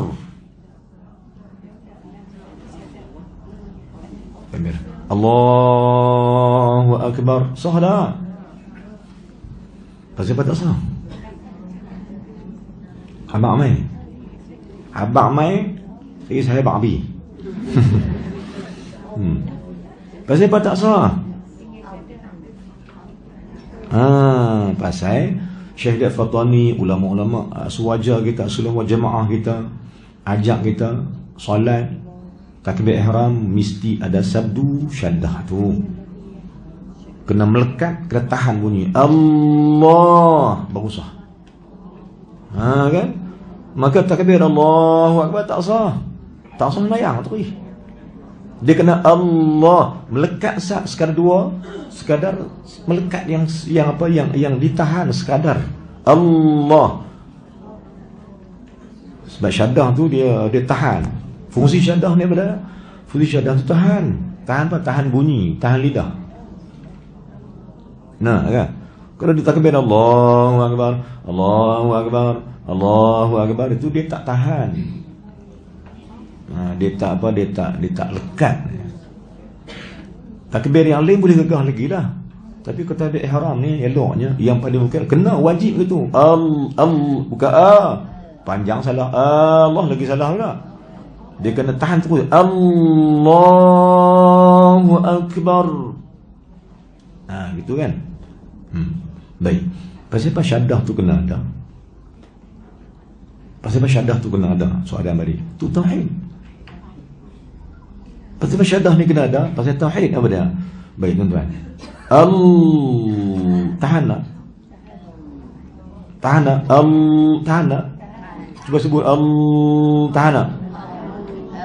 Allahu Akbar. Sah tak? Pasal apa tak sah? Abang mai saya babi. Pasal apa tak sah? Pasal Syekh Fatani, ulama-ulama sewajar kita, seluruh jemaah kita ajak kita solat takbir ihram mesti ada sabdu syaddah tu. Kena melekat, kena tahan bunyi Allah baru sah. Kan? Maka takbir Allahu Akbar tak sah. Tak sah sembahyang tu. Dia kena Allah melekat sekadar melekat yang ditahan sekadar Allah. Sebab syaddah tu dia tahan. Fungsi syaddah ni apa? Fungsi syaddah tu tahan apa? Tahan bunyi, tahan lidah. Nah, kan? Kalau ditakbir Allahu Akbar, Allahu Akbar, Allahu Akbar, itu dia tak tahan. Dia tak lekat. Takbir yang lain boleh gegah lagi lah. Tapi kata takbir ihram ni eloknya yang paling bukan kena wajib gitu. Bukan panjang salah, Allah lagi salah pula. Dia kena tahan terus. Allahu Akbar. Gitu kan. Baik. Pasal apa syaddah tu kena ada? Pasal apa syaddah tu kena ada? Soalan tadi. Tu tauhid. Pasal apa syaddah ni kena ada? Pasal tauhid apa dia? Baik tuan-tuan. Tahan nak. Cuba sebut tahan nak.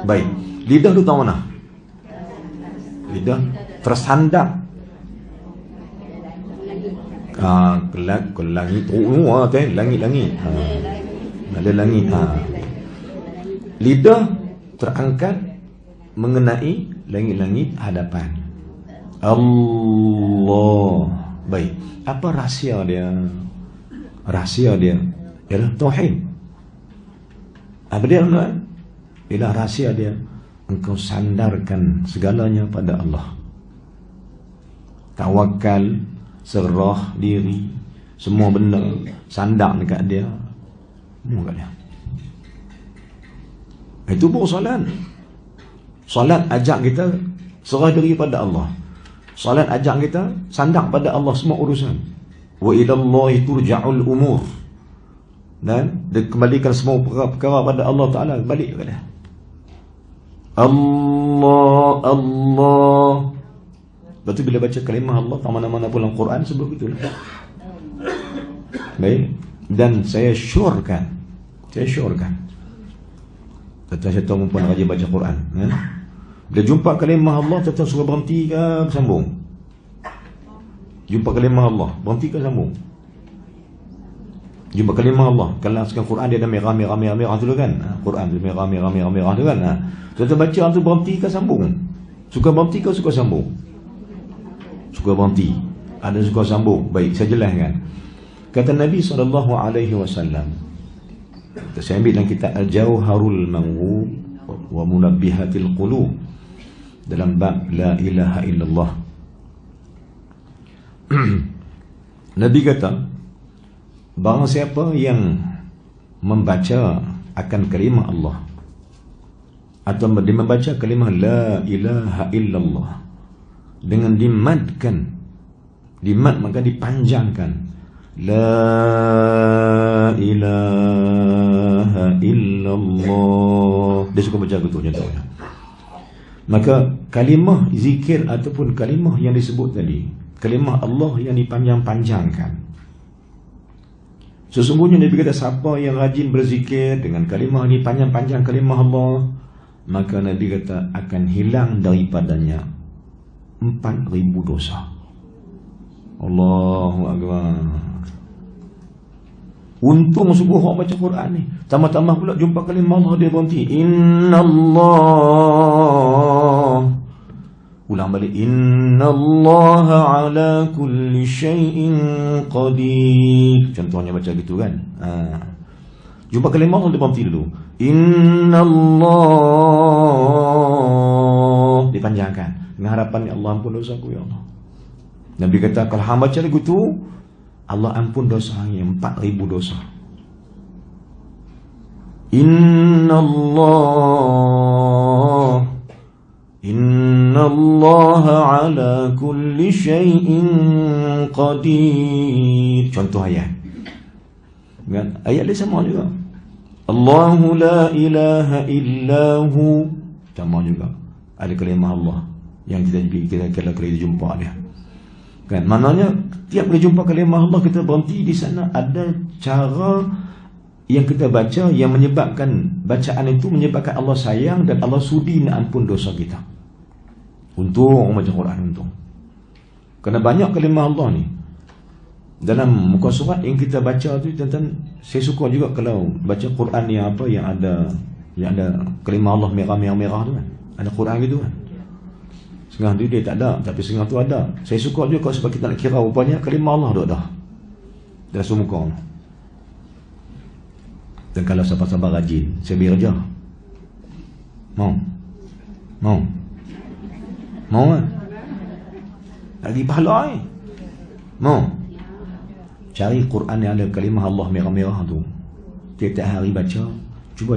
Baik. Lidah tu tahu mana? Lidah tersandar. Ke langit. Langit. Ada langit. Lidah terangkat mengenai langit-langit hadapan Allah. Baik. Apa rahsia dia? Rahsia dia ialah tauhid. Apa dia tuan? Ialah rahsia dia. Engkau sandarkan segalanya pada Allah. Tawakal, serah diri, semua benda sandar dekat dia. Semua kat dia. Itu pun solat. Solat ajak kita serah diri pada Allah. Solat ajak kita sandar pada Allah semua urusan. Wa ilallahi turja'ul umur. Dan dikembalikan semua perkara-perkara pada Allah Ta'ala. Balik kepada Allah. Lepas tu bila baca kalimah Allah tak mana-mana pun dalam Quran sebut itulah. Baik. Dan saya syorkan kata saya tahu perempuan rajin baca Quran, bila jumpa kalimah Allah tetap suruh berhenti ke sambung. Jumpa kalimah Allah berhenti ke sambung. Jumpa kalimah Allah, kalau sekarang Quran dia ada merah tu kan, Quran tu merah tu kan, kita baca tu berhenti ke sambung. Suka berhenti ke suka sambung? Suka berhenti. Ada suka sambung. Baik, saya jelaskan. Kata Nabi SAW, saya ambil dalam kitab Al-Jawharul Mawwud wa Munabbihatil Qulub dalam bab La ilaha illallah. Nabi kata, barang siapa yang membaca akan kalimah Allah atau dia membaca kalimah La ilaha illallah dengan dimadkan, dimad maka dipanjangkan, La ilaha illallah. Dia suka baca betul contohnya. Maka kalimah zikir ataupun kalimah yang disebut tadi, kalimah Allah yang dipanjang-panjangkan, sesungguhnya Nabi kata siapa yang rajin berzikir dengan kalimah ini, panjang-panjang kalimah Allah, maka Nabi kata akan hilang daripadanya 4,000 dosa. Allahu Akbar. Untung sungguh orang baca Quran ni. Tambah-tambah pula jumpa kalimah Allah dia berhenti. Innallah. Ulang balik. Innallaha ala kulli syai'in qadir. Contohnya baca gitu kan. Jumpa kalimah Allah dia berhenti dulu. Innallah. Dipanjangkan. Dengan harapan ya Allah ampun dosaku ya Allah. Nabi kata kalau hamba baca lagu tu, Allah ampun dosa hanya 4,000 dosa. Innallaha ala kulli syai'in qadir. Contoh ayat. Kan? Ayat dia sama juga. Allahu la ilaha illahu. Sama juga. Ada kalimah Allah yang kita jumpa dia. Kan, maknanya tiap kali jumpa kalimah Allah kita berhenti di sana, ada cara yang kita baca yang menyebabkan bacaan itu menyebabkan Allah sayang dan Allah sudi nak ampun dosa kita. Untung orang baca Quran, untung. Kerana banyak kalimah Allah ni dalam muka surat yang kita baca tu, tuan-tuan, saya suka juga kalau baca Quran yang apa yang ada kalimah Allah merah tu kan. Ada Quran gitu kan. Setengah tu dia tak ada, tapi setengah tu ada. Saya suka juga sebab kita nak kira rupanya kalimah Allah dah dalam semuka. Dan kalau sahabat-sahabat rajin, saya beri ajar. Mau? Mau? Mau kan? Lagi pahala ni. Mau? Cari Quran yang ada kalimah Allah merah-merah tu. Tiap-tiap hari baca. Cuba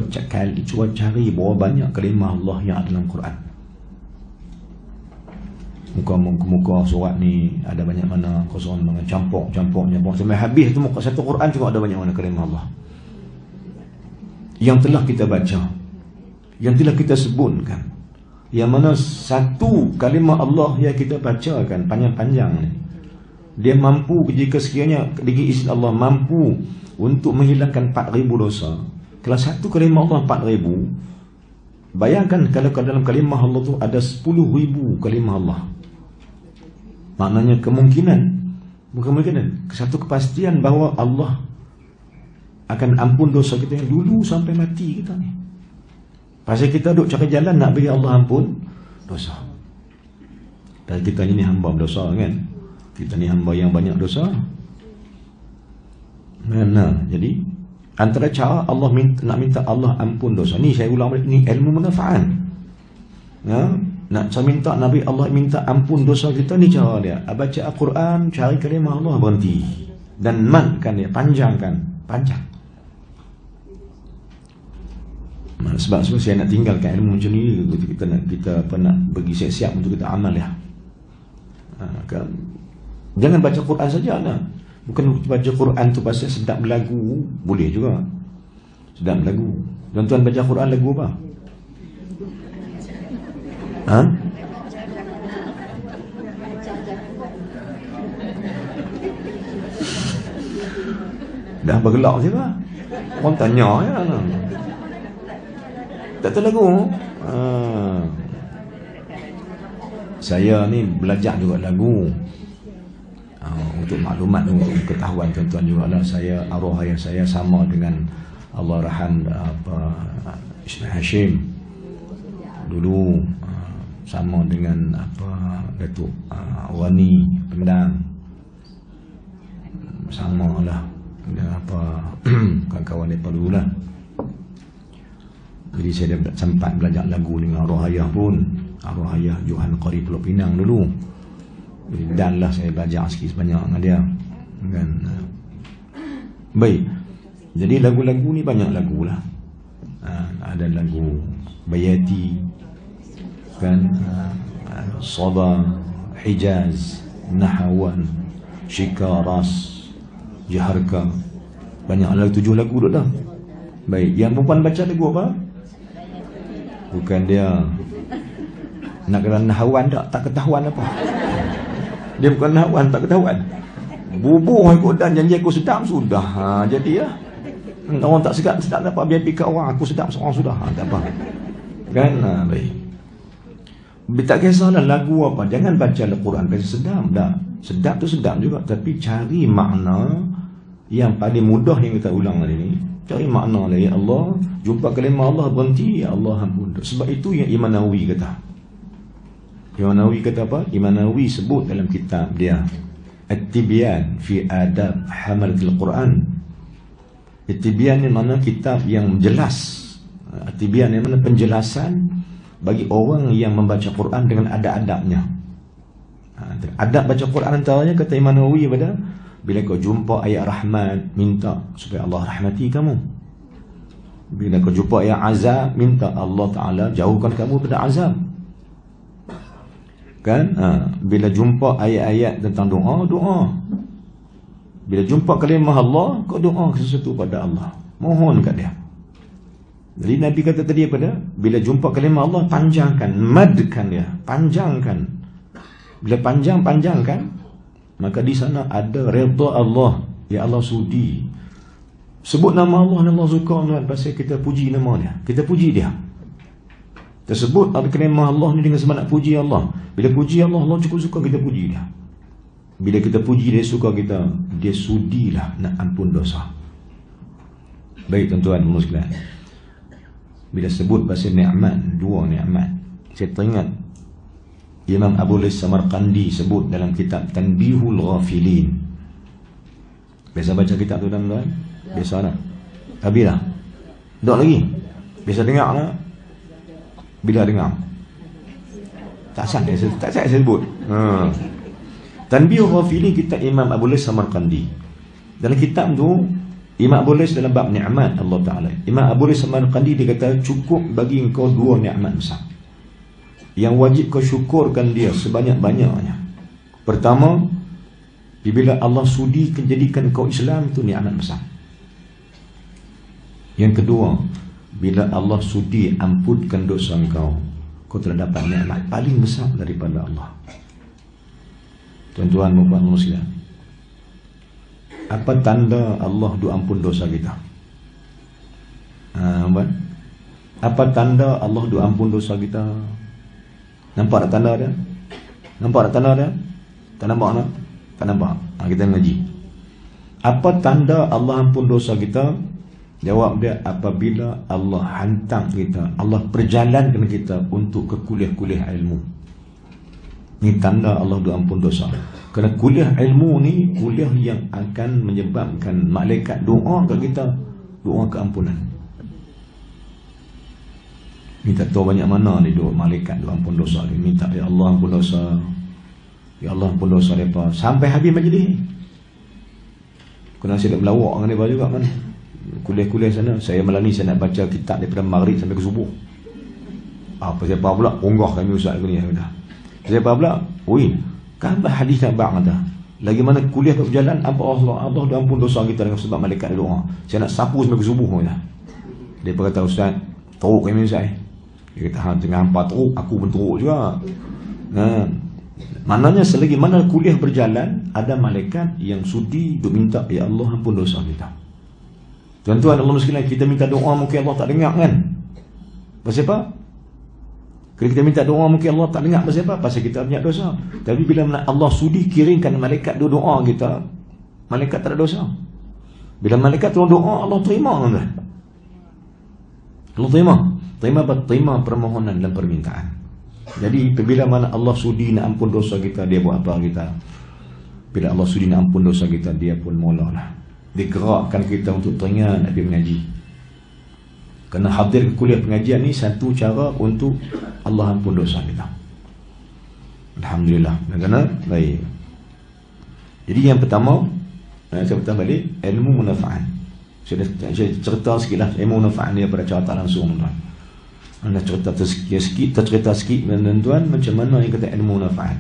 cari berapa banyak kalimah Allah yang ada dalam Quran. Muka surat ni ada banyak mana kosong mana campur sampai habis tu muka satu Quran juga ada banyak mana kalimah Allah yang telah kita baca, yang telah kita sebutkan, yang mana satu kalimah Allah yang kita bacakan panjang-panjang ni, dia mampu jika sekiranya dengan izin Allah mampu untuk menghilangkan 4,000 dosa. Kalau satu kalimah Allah 4,000, bayangkan kalau dalam kalimah Allah tu ada 10,000 kalimah Allah. Maknanya kemungkinan satu kepastian bahawa Allah akan ampun dosa kita yang dulu sampai mati kita ni. Pasal kita duduk cari jalan nak bagi Allah ampun dosa. Dan kita ni hamba berdosa kan. Kita ni hamba yang banyak dosa. Jadi antara cara Allah nak minta Allah ampun dosa ni, saya ulang balik, ni ilmu manfaat. Ya, nak minta Nabi Allah minta ampun dosa kita ni cara dia. Baca Al-Quran, cari kalimah Allah, berhenti dan madkan dia, panjang. Sebab saya nak tinggalkan ilmu macam ni, kita nak bagi siap-siap untuk kita amal ya. Jangan baca Quran saja lah. Bukan baca Quran tu pasal sedap lagu, boleh juga sedap lagu. Tuan-tuan baca Quran lagu apa? Dah bergelak siapa? Orang tanya ya. Tak tahu lagu. Saya ni belajar juga lagu. Untuk maklumat, untuk ketahuan tuan-tuan juga lah, saya arwah ayah saya sama dengan Allahyarham Ismail Hashim dulu, sama dengan Datuk Wani Pemedang, sama lah dengan kawan-kawan mereka dulu lah. Jadi saya dah sempat belajar lagu dengan arwah ayah pun, arwah ayah Johan Qari Pulau Pinang dulu. Dan lah saya belajar sikit sebanyak dengan dia kan. Baik, jadi lagu-lagu ni banyak lagu lah. Ada lagu Bayati kan, Sada, Hijaz, Nahawan, Shikaras, Jaharka, banyak lagu, 7 lagu dah. Baik, yang perempuan baca lagu apa? Bukan dia nak kata Nahawan tak ketahuan apa. Dia bukan Nahawan, tak ketahuan. Bubuh ikut dan janji aku sedap sudah. Jadi ya. Orang tak sedap dapat biar pikat orang, aku sedap seorang sudah. Tak apa. Kan? Baik. Tak kisahlah lagu apa. Jangan baca Al-Quran pasal sedap. Tak. Sedap tu sedap juga. Tapi cari makna yang paling mudah yang kita ulang hari ni. Cari makna lah. Ya Allah, jumpa kalimah Allah, berhenti. Ya Allah ampun. Sebab itu yang Imam Nawawi kata. Imam Nawawi kata apa? Imam Nawawi sebut dalam kitab dia At-Tibyan fi Adab Hamalatul Quran. At-Tibyan ni mana kitab yang jelas. At-Tibyan ni mana penjelasan bagi orang yang membaca Quran dengan adab-adabnya. Adab baca Quran antaranya kata Imam Nawawi pada bila kau jumpa ayat rahmat, minta supaya Allah rahmati kamu. Bila kau jumpa ayat azab, minta Allah Ta'ala jauhkan kamu pada azab. Kan? Bila jumpa ayat-ayat tentang doa. Bila jumpa kalimah Allah, kau doa sesuatu pada Allah, mohon kat dia. Jadi Nabi kata tadi pada bila jumpa kalimah Allah, panjangkan, madkan dia, panjangkan. Bila panjangkan, maka di sana ada redha Allah. Ya Allah sudi sebut nama Allah, Allah suka pasal kita puji nama dia, kita puji dia. Tersebut ada kalimah Allah ni dengan semangat puji Allah. Bila puji Allah, Allah cukup suka kita puji dia. Bila kita puji dia, suka kita, dia sudilah nak ampun dosa. Baik tuan-tuan sekalian, bila sebut pasal nikmat, 2 nikmat, saya teringat Imam Abu Lis Samarqandi sebut dalam kitab Tanbihul Ghafilin. Biasa baca kitab tu tuan-tuan? Biasa tak? Habis lah? Tak lagi? Biasa dengar lah? bila dengar? Tak sah saya sebut. Tanbih Ghafili kitab Imam Abu Lais Samarqandi. Dalam kitab tu Imam Abu Lais dalam bab nikmat Allah Taala. Imam Abu Lais Samarqandi dia kata cukup bagi engkau dua nikmat besar yang wajib kau syukurkan dia sebanyak-banyaknya. Pertama, bila Allah sudi menjadikan kau Islam, itu nikmat besar. Yang kedua, bila Allah sudi ampunkan dosa kau telah dapat nikmat paling besar daripada Allah. Tuan-tuan dan puan muslim, apa tanda Allah do ampun dosa kita? Apa tanda Allah do ampun dosa kita? Nampak tak tanda dia? Nampak tak tanda dia? Tak nampak tak? Tak nampak. Kita ngaji. Apa tanda Allah ampun dosa kita? Jawab dia, apabila Allah hantar kita, Allah perjalankan kita untuk ke kuliah-kuliah ilmu. Ini tanda Allah do ampun dosa. Kerana kuliah ilmu ni kuliah yang akan menyebabkan malaikat doa ke kita, doa keampunan. Minta tahu banyak mana ni doa malaikat do ampun dosa ni. Minta, ya Allah ampun dosa, ya Allah ampun dosa mereka sampai habis majlis. Kena saya nak melawak dengan mereka juga kan. Kuliah-kuliah sana, saya malam ni saya nak baca kitab daripada maghrib sampai ke subuh. Apa siapa pula unggah kami ustaz ni dah. Siapa pula? Oi, kan hadis nak bang ada. Lagi mana kuliah tak berjalan, apa Allah do ampun dosa kita dengan sebab malaikat doa. Saya nak sapu sampai ke subuh dah. Dia berkata, ustaz, teruk kami ustaz. Dia kata, hang tengah hampa teruk, aku pun teruk juga. Maknanya selagi mana kuliah berjalan, ada malaikat yang sudi duk minta, ya Allah ampun dosa kita. Tuan-tuan Allah sekalian, kita minta doa mungkin Allah tak dengar kan? Pasal apa? Kalau kita minta doa mungkin Allah tak dengar, pasal apa? Pasal kita banyak dosa. Tapi bila Allah sudi kirimkan malaikat doa kita, malaikat tak ada dosa. Bila malaikat doa, Allah terima kan? Allah terima permohonan dan permintaan. Jadi bila mana Allah sudi nak ampun dosa kita, dia buat apa kita? Bila Allah sudi nak ampun dosa kita, dia pun mulalah digerakkan kita untuk teringat nak pergi mengaji. Kerana hadir ke kuliah pengajian ni satu cara untuk Allah ampun dosa kita. Alhamdulillah. Kerana baik. Jadi yang pertama, saya bertambah balik, ilmu manfaat. Saya cerita sikitlah ilmu manfaat ni daripada cara tak langsung tuan. Anda cerita sikit, tuan, macam mana yang kata ilmu manfaat.